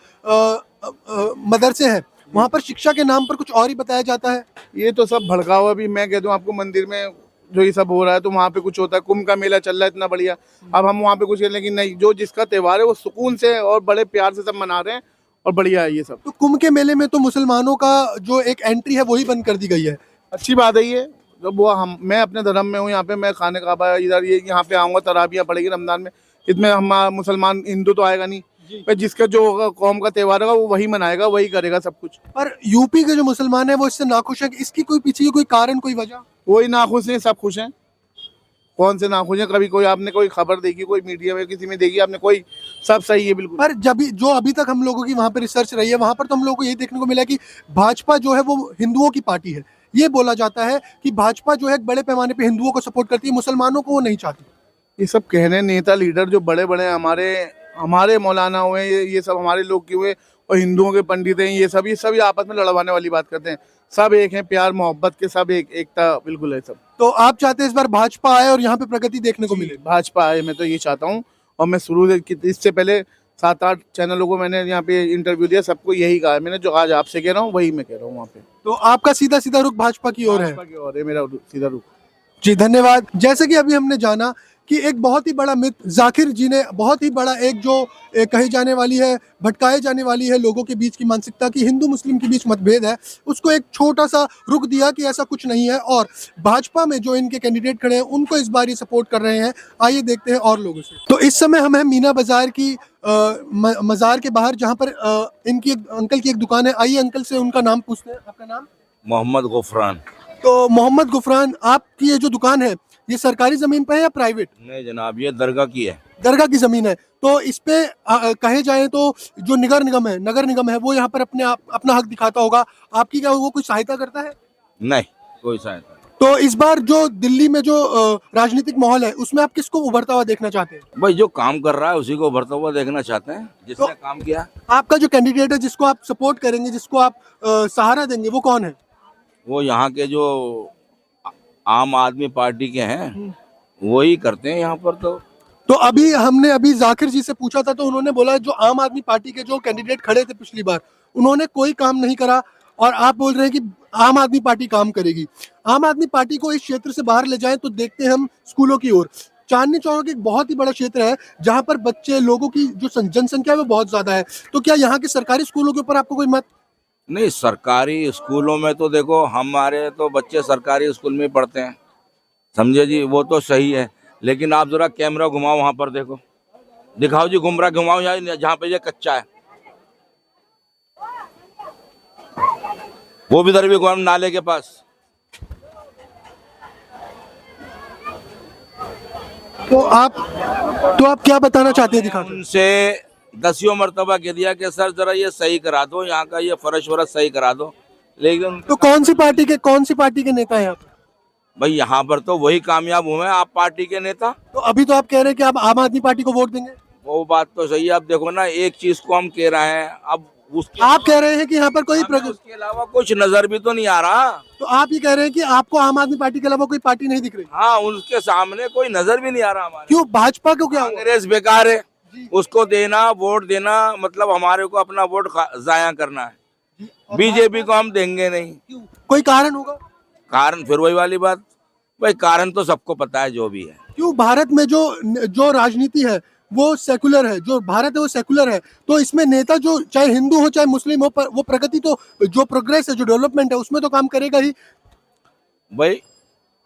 मदरसे हैं वहां पर शिक्षा के नाम पर कुछ और ही बताया जाता है। ये तो सब भड़का हुआ। अभी मैं कह दूं आपको, मंदिर में जो ये सब हो रहा है तो वहाँ पे कुछ होता है, कुंभ का मेला चल रहा है इतना बढ़िया, अब हम वहाँ पे कुछ करें, लेकिन नहीं, जो जिसका त्योहार है वो सुकून से और बड़े प्यार से सब मना रहे हैं और बढ़िया है ये सब। तो कुंभ के मेले में तो मुसलमानों का जो एक एंट्री है वही बंद कर दी गई है। अच्छी बात है ये, जब वो मैं अपने धर्म में हूँ, यहाँ पे मैं खाने काबा इधर ये यहाँ पे आऊँगा, तराबियाँ पड़ेगी रमजान में, इसमें हम मुसलमान हिंदू तो आएगा नहीं, पर जिसका जो होगा कौम का त्योहार होगा वो वही मनाएगा, वही करेगा सब कुछ। पर यूपी के जो मुसलमान है वो इससे नाखुश है, इसकी कोई पीछे कोई कारण, कोई वजह? कोई नाखुश नहीं, सब खुश हैं। कौन से नाखुश हैं? कभी कोई आपने कोई खबर देखी, कोई मीडिया में किसी में देखी आपने? कोई, सब सही है बिल्कुल। पर जब जो अभी तक हम लोगों की वहां पर रिसर्च रही है, वहां पर तो हम लोगों को यही देखने को मिला कि भाजपा जो है वो हिंदुओं की पार्टी है। ये बोला जाता है कि भाजपा जो है एक बड़े पैमाने पे हिंदुओं को सपोर्ट करती है, मुसलमानों को वो नहीं चाहती। ये सब कहने नेता लीडर जो बड़े बड़े हमारे मौलाना हुए, ये सब हमारे लोग क्यों हुए, और हिंदुओं के पंडित हैं, ये सब आपस में लड़वाने वाली बात करते हैं। सब एक हैं, प्यार मोहब्बत के, सब एकता बिल्कुल है सब। तो आप चाहते हैं इस बार भाजपा आए और यहाँ पे प्रगति देखने को मिले? भाजपा आए, मैं तो ये चाहता हूँ। और मैं शुरू से, इससे पहले 7-8 चैनलों को मैंने यहाँ पे इंटरव्यू दिया, सबको यही कहा है मैंने, जो आज आपसे कह रहा हूँ वही मैं कह रहा हूँ वहाँ पे। तो आपका सीधा सीधा रुख भाजपा की ओर है? भाजपा की ओर है मेरा सीधा रुख। जी धन्यवाद। जैसे कि अभी हमने जाना कि एक बहुत ही बड़ा मिथ जाकिर जी ने, बहुत ही बड़ा एक जो कही जाने वाली है, भटकाए जाने वाली है लोगों के बीच की मानसिकता की हिंदू मुस्लिम के बीच मतभेद है, उसको एक छोटा सा रुख दिया कि ऐसा कुछ नहीं है। और भाजपा में जो इनके कैंडिडेट खड़े हैं उनको इस बार ये सपोर्ट कर रहे हैं। आइए देखते हैं और लोगों से। तो इस समय हम हैं मीना बाजार की मजार के बाहर, जहाँ पर इनकी अंकल की एक दुकान है। आइए अंकल से उनका नाम पूछते हैं। आपका नाम? मोहम्मद गुफरान। तो मोहम्मद गुफरान, आपकी ये जो दुकान है ये सरकारी जमीन पे है या प्राइवेट? नहीं जनाब, ये दरगाह की है। दरगाह की जमीन है। तो इस पे कहे जाए तो जो नगर निगम है वो यहाँ पर अपना हक दिखाता होगा। आपकी क्या वो कुछ सहायता करता है? नहीं, कोई सहायता। तो इस बार जो दिल्ली में जो राजनीतिक माहौल है उसमें आप किसको उभरता हुआ देखना चाहते हैं? भाई जो काम कर रहा है उसी को उभरता हुआ देखना चाहते हैं, जिसने तो काम किया। आपका जो कैंडिडेट है, जिसको आप सपोर्ट करेंगे, जिसको आप सहारा देंगे, वो कौन है? वो यहाँ के जो आम आदमी पार्टी के हैं वही करते हैं यहाँ पर। तो हमने जाकिर जी से पूछा था तो उन्होंने बोला जो आम आदमी पार्टी के जो कैंडिडेट खड़े थे पिछली बार, उन्होंने कोई काम नहीं करा, और आप बोल रहे हैं कि आम आदमी पार्टी काम करेगी। आम आदमी पार्टी को इस क्षेत्र से बाहर ले जाएं तो देखते हैं हम स्कूलों की ओर। चांदनी चौक एक बहुत ही बड़ा क्षेत्र है जहाँ पर बच्चे, लोगों की जो जनसंख्या है वो बहुत ज्यादा है। तो क्या यहाँ के सरकारी स्कूलों के ऊपर आपको कोई मत? नहीं, सरकारी स्कूलों में तो देखो, हमारे तो बच्चे सरकारी स्कूल में पढ़ते हैं, समझे जी, वो तो सही है। लेकिन आप जरा कैमरा घुमाओ, वहां पर देखो, दिखाओ जी, घुमाओ यहाँ जहाँ पे ये कच्चा है, वो भी इधर भी घुमाओ, नाले के पास। तो आप क्या बताना चाहते हैं? दिखा उनसे 10 मरतबा कह दिया कि सर जरा ये सही करा दो, यहाँ का ये फर्श वरश सही करा दो, लेकिन तो कौन सी पार्टी के नेता हैं आप? भाई यहाँ पर तो वही कामयाब हुए हैं, आप पार्टी के नेता। तो अभी तो आप कह रहे हैं कि आप आम आदमी पार्टी को वोट देंगे। वो बात तो सही है। अब देखो ना, एक चीज को हम कह रहे हैं, अब उसके आप कह रहे हैं कि यहाँ पर कोई उसके अलावा कुछ नजर भी तो नहीं आ रहा। तो आप ये कह रहे हैं कि आपको आम आदमी पार्टी के अलावा कोई पार्टी नहीं दिख रही? हाँ, उनके सामने कोई नजर भी नहीं आ रहा हमारे। क्यों? भाजपा को क्या? कांग्रेस बेकार है, उसको देना, वोट देना मतलब हमारे को अपना वोट जाया करना है। बीजेपी को हम देंगे नहीं। कोई कारण होगा? कारण फिर वही वाली बात, भाई कारण तो सबको पता है जो भी है। क्यों? भारत में जो राजनीति है वो सेकुलर है, जो भारत है वो सेकुलर है। तो इसमें नेता जो चाहे हिंदू हो चाहे मुस्लिम हो, पर वो प्रगति तो, जो प्रोग्रेस है, जो डेवलपमेंट है, उसमें तो काम करेगा ही। भाई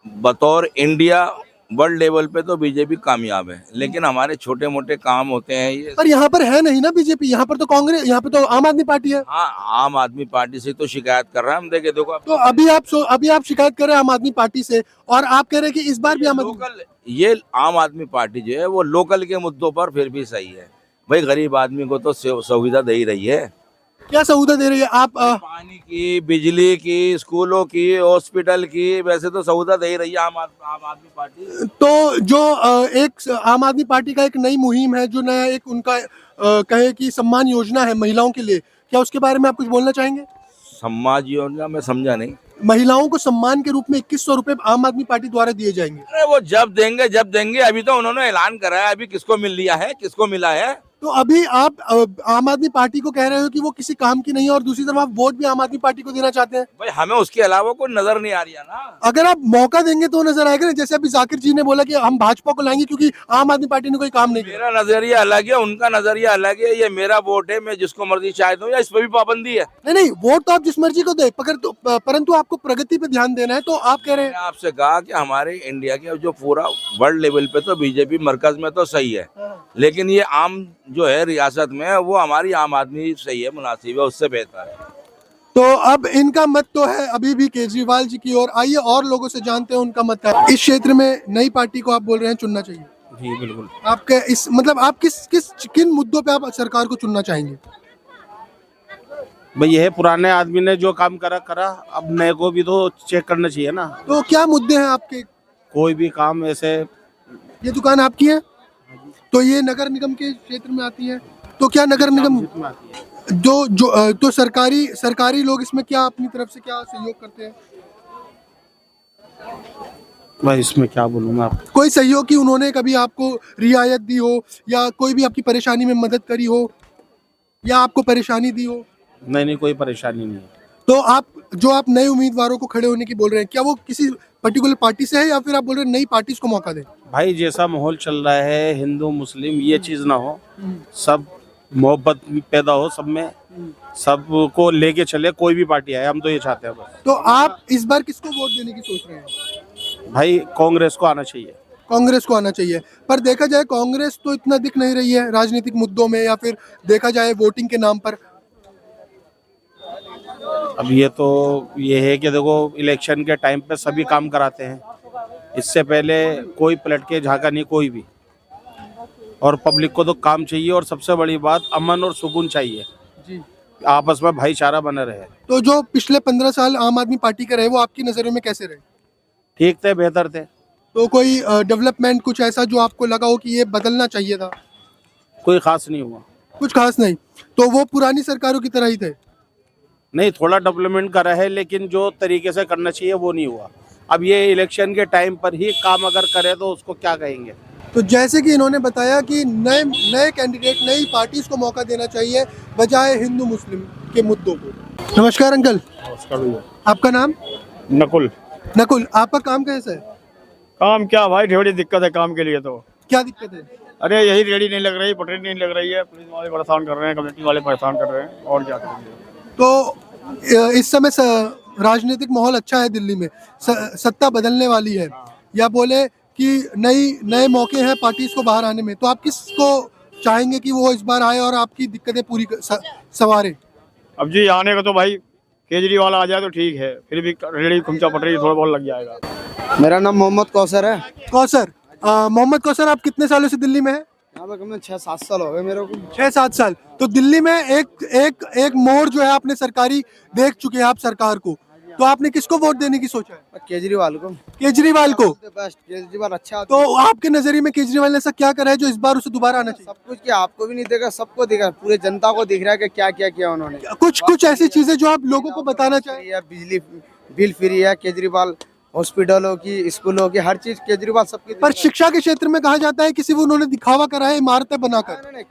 बतौर इंडिया वर्ल्ड लेवल पे तो बीजेपी कामयाब है, लेकिन हमारे छोटे मोटे काम होते हैं ये। पर यहाँ पर है नहीं ना बीजेपी, यहाँ पर तो कांग्रेस, यहाँ पे तो आम आदमी पार्टी है। हाँ, आम आदमी पार्टी से तो शिकायत कर रहे हैं हम। देखो तो अभी आप शिकायत कर रहे हैं आम आदमी पार्टी से, और आप कह रहे हैं कि इस बार भी ये आम आदमी पार्टी जो है वो लोकल के मुद्दों पर फिर भी सही है। भाई गरीब आदमी को तो सुविधा दे ही रही है, क्या सहूलत दे रही है आप पानी की, बिजली की, स्कूलों की, हॉस्पिटल की, वैसे तो सहूलत दे ही रही है आम आदमी पार्टी। तो जो एक आम आदमी पार्टी का एक नई मुहिम है, जो नया एक उनका कहे कि सम्मान योजना है महिलाओं के लिए, क्या उसके बारे में आप कुछ बोलना चाहेंगे? समाज योजना मैं समझा नहीं। महिलाओं को सम्मान के रूप में 2100 रुपए आम आदमी पार्टी द्वारा दिए जाएंगे। अरे वो जब देंगे, अभी तो उन्होंने ऐलान करा है, अभी किसको मिल लिया है, किसको मिला है? तो अभी आप आम आदमी पार्टी को कह रहे हो कि वो किसी काम की नहीं है, और दूसरी तरफ आप वोट भी आम आदमी पार्टी को देना चाहते हैं। भाई हमें उसके अलावा कोई नजर नहीं आ रही है ना। अगर आप मौका देंगे तो नजर आएगा ना, जैसे अभी जाकिर जी ने बोला कि हम भाजपा को लाएंगे क्योंकि आम आदमी पार्टी ने कोई काम नहीं किया। मेरा नजरिया अलग है, उनका नजरिया अलग है। ये मेरा वोट है, मैं जिसको मर्जी चाहे दूं, या इस पर भी पाबंदी है? नहीं, वोट तो आप जिस मर्जी को दे, परंतु आपको प्रगति पे ध्यान देना है, तो आप कह रहे हैं। मैंने आपसे कहा कि हमारे इंडिया के जो पूरा वर्ल्ड लेवल पे तो बीजेपी मरकज में तो सही है, लेकिन ये आम जो है रियासत में, वो हमारी आम आदमी सही है, मुनासिब है, उससे बेहतर है। तो अब इनका मत तो है अभी भी केजरीवाल जी की ओर। आइए और लोगों से जानते हैं उनका मत है। इस क्षेत्र में नई पार्टी को आप बोल रहे हैं चुनना चाहिए? जी बिल्कुल। आपके इस मतलब आप किन मुद्दों पे आप सरकार को चुनना चाहेंगे? भाई यह पुराने आदमी ने जो काम करा, अब नए को भी तो चेक करना चाहिए ना। तो क्या मुद्दे हैं आपके? कोई भी काम ऐसे। ये दुकान आपकी है, तो ये नगर निगम के क्षेत्र में आती है, तो क्या नगर निगम तो सरकारी लोग इसमें क्या अपनी तरफ से क्या सहयोग करते हैं? भाई इसमें क्या बोलूँ मैं आपको। कोई सहयोग की उन्होंने कभी आपको रियायत दी हो, या कोई भी आपकी परेशानी में मदद करी हो, या आपको परेशानी दी हो? नहीं, कोई परेशानी नहीं है। तो आप नए उम्मीदवारों को खड़े होने की बोल रहे हैं, क्या वो किसी पर्टिकुलर पार्टी से है, या फिर आप बोल रहे हैं नई पार्टी को मौका दें? भाई जैसा माहौल चल रहा है, हिंदू मुस्लिम ये चीज ना हो, सब मोहब्बत पैदा हो सब में, सबको लेके चले, कोई भी पार्टी आए, हम तो ये चाहते हैं बस। तो आप इस बार किसको वोट देने की सोच रहे हैं? भाई कांग्रेस को आना चाहिए। कांग्रेस को आना चाहिए, पर देखा जाए कांग्रेस तो इतना दिख नहीं रही है राजनीतिक मुद्दों में, या फिर देखा जाए वोटिंग के नाम पर। अब ये है कि देखो इलेक्शन के टाइम पे सभी काम कराते हैं, इससे पहले कोई पलट के झांका नहीं कोई भी, और पब्लिक को तो काम चाहिए, और सबसे बड़ी बात अमन और सुकून चाहिए जी, आपस में भाईचारा बने रहे। तो जो पिछले 15 साल आम आदमी पार्टी के रहे, वो आपकी नज़रों में कैसे रहे? ठीक थे, बेहतर थे। तो कोई डेवलपमेंट कुछ ऐसा जो आपको लगा हो कि ये बदलना चाहिए था? कोई खास नहीं हुआ। कुछ खास नहीं, तो वो पुरानी सरकारों की तरह ही थे? नहीं, थोड़ा डेवलपमेंट करा है, लेकिन जो तरीके से करना चाहिए वो नहीं हुआ। अब ये इलेक्शन के टाइम पर ही काम अगर करे तो उसको क्या कहेंगे। तो जैसे कि इन्होंने बताया कि नए कैंडिडेट, नई पार्टीज को मौका देना चाहिए बजाय हिंदू मुस्लिम के मुद्दों को। नमस्कार अंकल। नमस्कार भैया। आपका नाम? नकुल। नकुल, आपका काम कैसा है? काम क्या भाई, थोड़ी दिक्कत है काम के लिए। तो क्या दिक्कत है? अरे यही रेडी नहीं लग रही, पटरी नहीं लग रही है, पुलिस वाले परेशान कर रहे हैं, कमेटी वाले परेशान कर रहे हैं, और क्या करेंगे। तो इस समय राजनीतिक माहौल अच्छा है दिल्ली में, सत्ता बदलने वाली है, या बोले कि नए मौके हैं पार्टीज को बाहर आने में, तो आप किसको चाहेंगे कि वो इस बार आए और आपकी दिक्कतें पूरी सवारे? अब जी आने का तो भाई केजरीवाल आ जाए तो ठीक है, फिर भी रेडी खुमचा पटरी थोड़ा बहुत लग जाएगा। मेरा नाम मोहम्मद कौसर है। कौसर, मोहम्मद कौसर, आप कितने सालों से दिल्ली में हैं? यहाँ पे 6-7 साल हो गए मेरे को। 6-7 साल। तो दिल्ली में एक मोड़ जो है आपने सरकारी देख चुके हैं आप सरकार को, तो आपने किसको वोट देने की सोचा है? केजरीवाल को। केजरीवाल को? बेस्ट, केजरीवाल अच्छा। तो आपके नजरिए में केजरीवाल ने ऐसा क्या करा है जो इस बार उसे दोबारा आना चाहिए? सब कुछ क्या आपको भी नहीं देगा, सबको देगा, पूरे जनता को दिख रहा है कि क्या क्या किया उन्होंने। कुछ ऐसी चीजें जो आप लोगों को बताना चाहिए? बिजली बिल फ्री है केजरीवाल, हॉस्पिटलों की, स्कूलों की, हर चीज केजरीवाल सबकी। पर शिक्षा के क्षेत्र में कहा जाता है कि सिर्फ उन्होंने दिखावा करा है इमारतें बनाकर।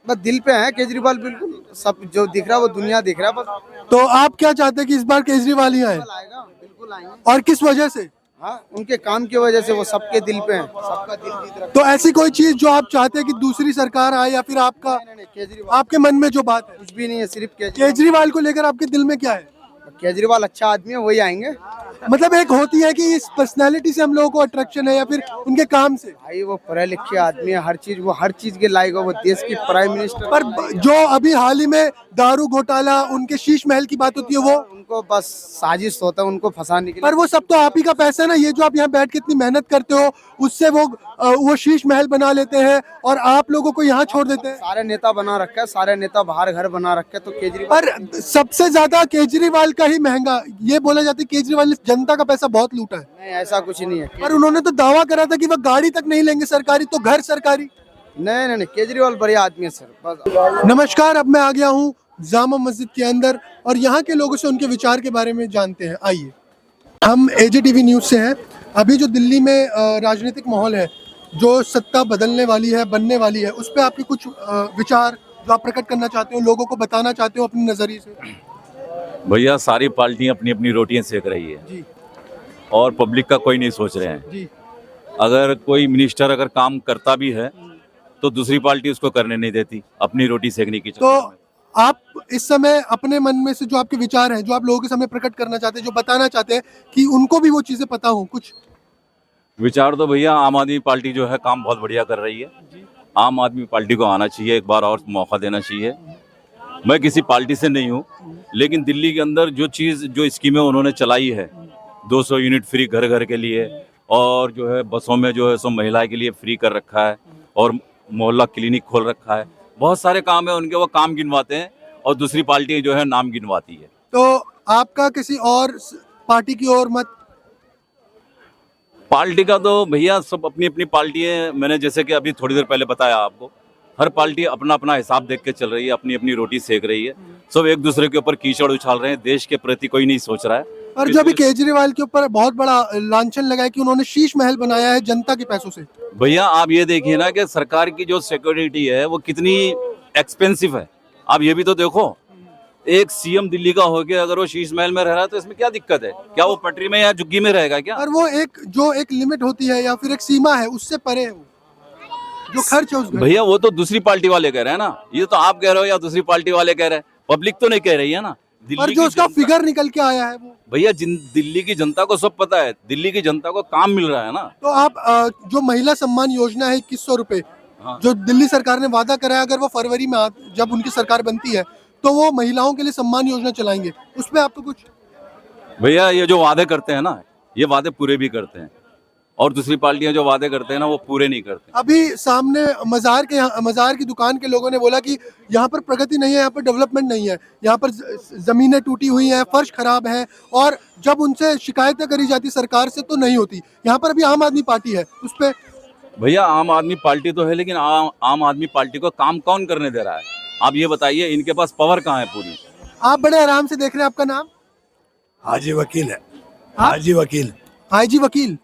बस दिल पे है केजरीवाल, बिल्कुल सब जो दिख रहा है वो दुनिया दिख रहा है बस। तो आप क्या चाहते हैं कि इस बार केजरीवाल ही आए? बिल्कुल आएंगे। और किस वजह से? हाँ, उनके काम की वजह से, वो सबके दिल पे हैं, सबका दिल जीत रहा है। तो ऐसी कोई चीज जो आप चाहते हैं कि दूसरी सरकार आए, या फिर आपका केजरीवाल आपके मन में जो बात है? कुछ भी नहीं है, सिर्फ केजरीवाल को लेकर आपके दिल में क्या है? केजरीवाल अच्छा आदमी है, वही आएंगे। मतलब एक होती है कि इस पर्सनालिटी से हम लोगों को अट्रैक्शन है या फिर उनके काम से? भाई वो पढ़े लिखे आदमी है, हर चीज के लायक है, वो देश की प्राइम मिनिस्टर। पर जो अभी हाल ही में दारू घोटाला, उनके शीश महल की बात होती है, वो उनको बस साजिश होता है उनको फंसाने के लिए। पर वो सब तो आप ही का पैसा है ना, ये जो आप यहाँ बैठ के इतनी मेहनत करते हो उससे वो शीश महल बना लेते हैं और आप लोगों को यहाँ छोड़ देते हैं। सारे नेता बना रखे हैं, सारे नेता बाहर घर बना रखे हैं, तो केजरीवाल। पर सबसे ज्यादा केजरीवाल का ही महंगा, ये बोला जाता है केजरीवाल ने जनता का पैसा बहुत लूटा है। नहीं, ऐसा कुछ नहीं है। पर उन्होंने तो दावा करा था कि वह गाड़ी तक नहीं लेंगे सरकारी, तो घर सरकारी। नहीं, केजरीवाल बढ़िया आदमी है सर, बस। नमस्कार, अब मैं आ गया हूँ जामा मस्जिद के अंदर और यहाँ के लोगों से उनके विचार के बारे में जानते हैं। आइए, हम AJTV न्यूज़ से हैं। अभी जो दिल्ली में राजनीतिक माहौल है, जो सत्ता बदलने वाली है, बनने वाली है, उस पर आपके कुछ विचार जो आप प्रकट करना चाहते हो, लोगों को बताना चाहते हो अपने नज़रिए से? भैया सारी पार्टियां अपनी अपनी रोटियां सेक रही है जी। और पब्लिक का कोई नहीं सोच रहे हैं जी। अगर कोई मिनिस्टर अगर काम करता भी है तो दूसरी पार्टी उसको करने नहीं देती, अपनी रोटी सेकने की। तो आप इस समय अपने मन में से जो आपके विचार हैं, जो आप लोगों के सामने प्रकट करना चाहते हैं, जो बताना चाहते हैं कि उनको भी वो चीज़ें पता हो, कुछ विचार तो भैया आम आदमी पार्टी जो है काम बहुत बढ़िया कर रही है। आम आदमी पार्टी को आना चाहिए, एक बार और मौका देना चाहिए। मैं किसी पार्टी से नहीं हूँ, लेकिन दिल्ली के अंदर जो स्कीमें उन्होंने चलाई है, 200 यूनिट फ्री घर घर के लिए, और जो है बसों में जो है सो महिला के लिए फ्री कर रखा है, और मोहल्ला क्लिनिक खोल रखा है, बहुत सारे काम है उनके, वो काम गिनवाते हैं और दूसरी पार्टी जो है नाम गिनवाती है। तो आपका किसी और पार्टी की ओर मत? पार्टी का तो भैया सब अपनी अपनी पार्टी है। मैंने जैसे कि अभी थोड़ी देर पहले बताया आपको, हर पार्टी अपना अपना हिसाब देख के चल रही है, अपनी अपनी रोटी सेक रही है, सब एक दूसरे के ऊपर कीचड़ उछाल रहे हैं, देश के प्रति कोई नहीं सोच रहा है। और जो अभी केजरीवाल के ऊपर बहुत बड़ा लांछन लगा है कि उन्होंने शीश महल बनाया है जनता के पैसों से। भैया आप ये देखिए ना कि सरकार की जो सिक्योरिटी है वो कितनी एक्सपेंसिव है। आप ये भी तो देखो, एक सीएम दिल्ली का होके अगर वो शीश महल में रह रहा है तो इसमें क्या दिक्कत है? क्या वो पटरी में या झुग्गी में रहेगा क्या? और वो एक लिमिट होती है या फिर एक सीमा है, उससे परे है वो जो खर्च है उस घर। भैया वो तो दूसरी पार्टी वाले कह रहे हैं ना, ये तो आप कह रहे हो या दूसरी पार्टी वाले कह रहे हैं, पब्लिक तो नहीं कह रही है ना। और जो उसका फिगर निकल के आया है वो भैया दिल्ली की जनता को सब पता है, दिल्ली की जनता को काम मिल रहा है ना। तो आप जो महिला सम्मान योजना है 2100 रुपए, हाँ। जो दिल्ली सरकार ने वादा करा है, अगर वो फरवरी में जब उनकी सरकार बनती है तो वो महिलाओं के लिए सम्मान योजना चलाएंगे, उस पर आपको कुछ? भैया ये जो वादे करते हैं ना, ये वादे पूरे भी करते हैं, और दूसरी पार्टियां जो वादे करते हैं ना वो पूरे नहीं करते। अभी सामने मजार की दुकान के लोगों ने बोला कि यहाँ पर प्रगति नहीं है, यहाँ पर डेवलपमेंट नहीं है, यहाँ पर जमीनें टूटी हुई हैं, फर्श खराब है, और जब उनसे शिकायतें करी जाती सरकार से तो नहीं होती। यहाँ पर अभी आम आदमी पार्टी है, उस पर? भैया आम आदमी पार्टी तो है, लेकिन आम आदमी पार्टी को काम कौन करने दे रहा है? आप ये बताइए, इनके पास पावर कहाँ है पूरी? आप बड़े आराम से देख रहे हैं। आपका नाम? हाजी वकील है। हाजी वकील। हाजी वकील।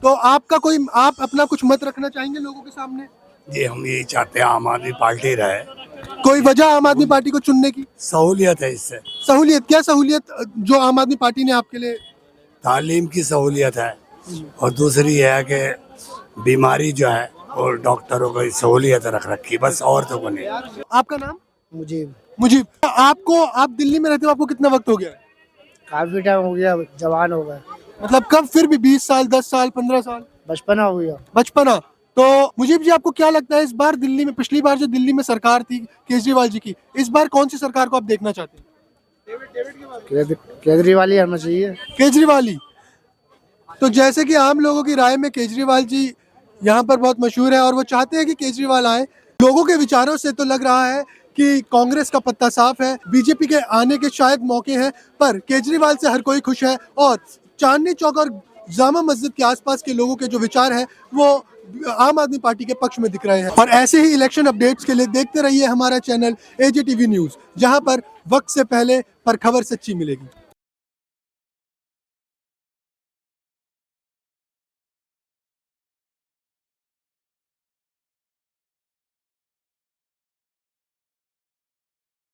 तो आप अपना कुछ मत रखना चाहेंगे लोगों के सामने? जी, हम यही चाहते हैं आम आदमी पार्टी रहे। कोई वजह आम आदमी पार्टी को चुनने की? सहूलियत है इससे। सहूलियत? क्या सहूलियत जो आम आदमी पार्टी ने आपके लिए? तालीम की सहूलियत है, और दूसरी है कि बीमारी जो है और डॉक्टरों की सहूलियत रख रखी, बस और तो को नहीं। आपका नाम? मुझे आप दिल्ली में रहते हो, आपको कितना वक्त हो गया? काफी टाइम हो गया, जवान हो गए। मतलब कब? फिर भी 20 साल, 10 साल, 15 साल? बचपना हो गया। बचपना। तो मुजीब जी, आपको क्या लगता है इस बार दिल्ली में, पिछली बार जो दिल्ली में सरकार थी केजरीवाल जी की, इस बार कौन सी सरकार को आप देखना चाहते हैं? केजरीवाल ही आना चाहिए। केजरीवाल ही? तो जैसे कि आम लोगों की राय में केजरीवाल जी यहाँ पर बहुत मशहूर है और वो चाहते हैं कि केजरीवाल आए। लोगों के विचारों से तो लग रहा है कि कांग्रेस का पत्ता साफ है, बीजेपी के आने के शायद मौके हैं, पर केजरीवाल से हर कोई खुश है। और चांदनी चौक और जामा मस्जिद के आसपास के लोगों के जो विचार हैं वो आम आदमी पार्टी के पक्ष में दिख रहे हैं। और ऐसे ही इलेक्शन अपडेट्स के लिए देखते रहिए हमारा चैनल AJTV न्यूज़, जहां पर वक्त से पहले पर खबर सच्ची मिलेगी।